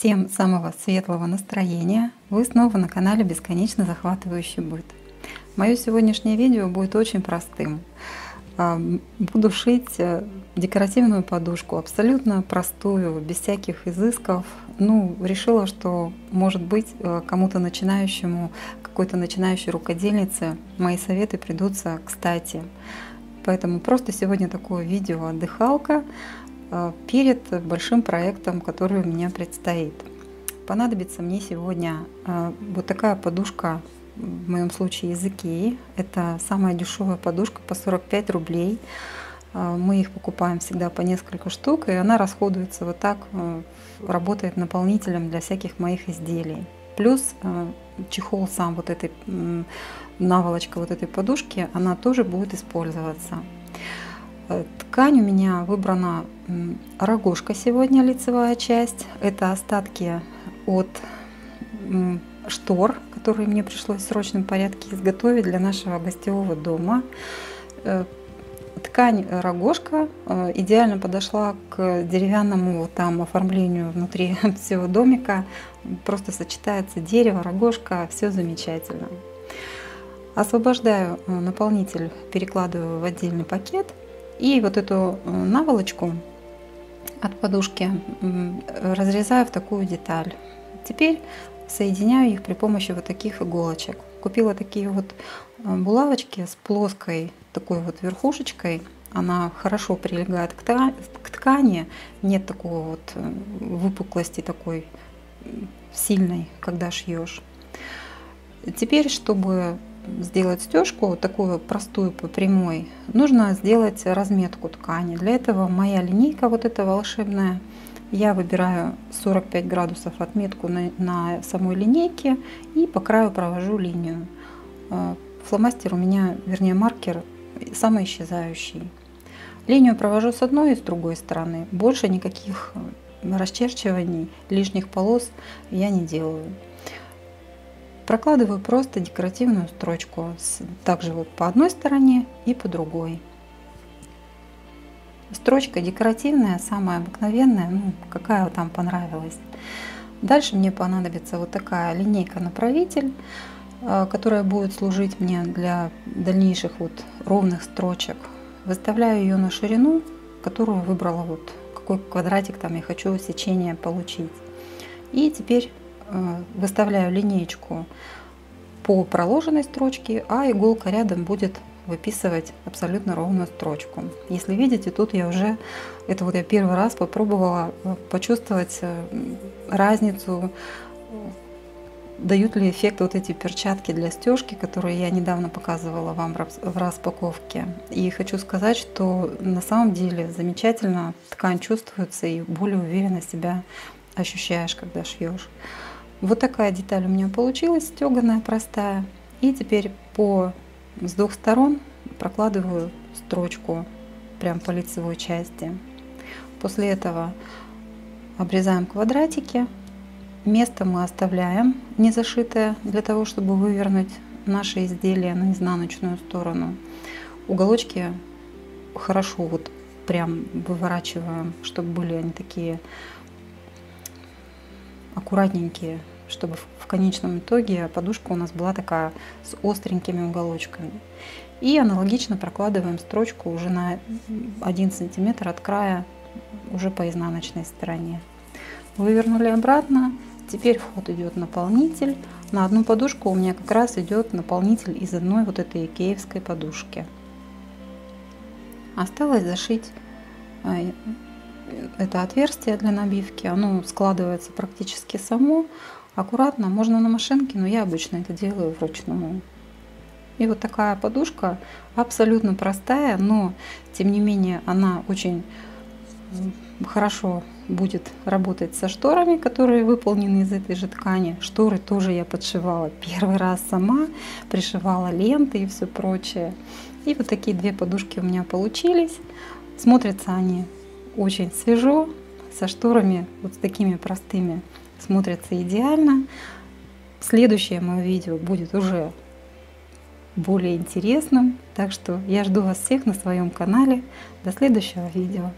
Всем самого светлого настроения! Вы снова на канале Бесконечно захватывающий быт. Мое сегодняшнее видео будет очень простым. Буду шить декоративную подушку, абсолютно простую, без всяких изысков. Решила, что, может быть, кому-то начинающему, какой-то начинающей рукодельнице мои советы придутся кстати. Поэтому просто сегодня такое видео отдыхалка перед большим проектом, который у меня предстоит. Понадобится мне сегодня вот такая подушка, в моем случае из Икеи. Это самая дешевая подушка по 45 рублей. Мы их покупаем всегда по несколько штук, и она расходуется вот так, работает наполнителем для всяких моих изделий. Плюс чехол сам, вот этой наволочка вот этой подушки, она тоже будет использоваться. Ткань у меня выбрана рогожка сегодня, лицевая часть. Это остатки от штор, которые мне пришлось в срочном порядке изготовить для нашего гостевого дома. Ткань рогожка идеально подошла к деревянному там оформлению внутри всего домика. Просто сочетается дерево, рогожка, все замечательно. Освобождаю наполнитель, перекладываю в отдельный пакет. И вот эту наволочку от подушки разрезаю в такую деталь. Теперь соединяю их при помощи вот таких иголочек. Купила такие вот булавочки с плоской такой вот верхушечкой. Она хорошо прилегает к ткани, нет такого вот выпуклости такой сильной, когда шьешь. Теперь, чтобы сделать стежку такую простую по прямой, нужно сделать разметку ткани. Для этого моя линейка вот эта волшебная, я выбираю 45 градусов отметку на самой линейке и по краю провожу линию. Фломастер у меня, вернее маркер, самоисчезающий. Линию провожу с одной и с другой стороны. Больше никаких расчерчиваний, лишних полос я не делаю. Прокладываю просто декоративную строчку, также вот по одной стороне и по другой. Строчка декоративная, самая обыкновенная, какая там понравилась. Дальше мне понадобится вот такая линейка-направитель, которая будет служить мне для дальнейших вот ровных строчек. Выставляю ее на ширину, которую выбрала, вот какой квадратик там я хочу сечение получить. И теперь выставляю линеечку по проложенной строчке, а иголка рядом будет выписывать абсолютно ровную строчку. Если видите, тут я уже, это вот я первый раз попробовала почувствовать разницу, дают ли эффект вот эти перчатки для стежки, которые я недавно показывала вам в распаковке. И хочу сказать, что на самом деле замечательно ткань чувствуется и более уверенно себя ощущаешь, когда шьешь. Вот такая деталь у меня получилась, стеганая, простая. И теперь с двух сторон прокладываю строчку прям по лицевой части. После этого обрезаем квадратики. Место мы оставляем не зашитое, для того, чтобы вывернуть наше изделие на изнаночную сторону. Уголочки хорошо вот прям выворачиваем, чтобы были они такие аккуратненькие, чтобы в конечном итоге подушка у нас была такая с остренькими уголочками. И аналогично прокладываем строчку уже на 1 сантиметр от края, уже по изнаночной стороне. Вывернули обратно. Теперь в ход идет наполнитель. На одну подушку у меня как раз идет наполнитель из одной вот этой икеевской подушки. Осталось зашить это отверстие для набивки. Оно складывается практически само. Аккуратно, можно на машинке, но я обычно это делаю вручную. И вот такая подушка абсолютно простая, но тем не менее она очень хорошо будет работать со шторами, которые выполнены из этой же ткани. Шторы тоже я подшивала первый раз сама, пришивала ленты и все прочее. И вот такие две подушки у меня получились. Смотрятся они очень свежо, со шторами вот с такими простыми, смотрятся идеально. Следующее мое видео будет уже более интересным, так что я жду вас всех на своем канале. До следующего видео.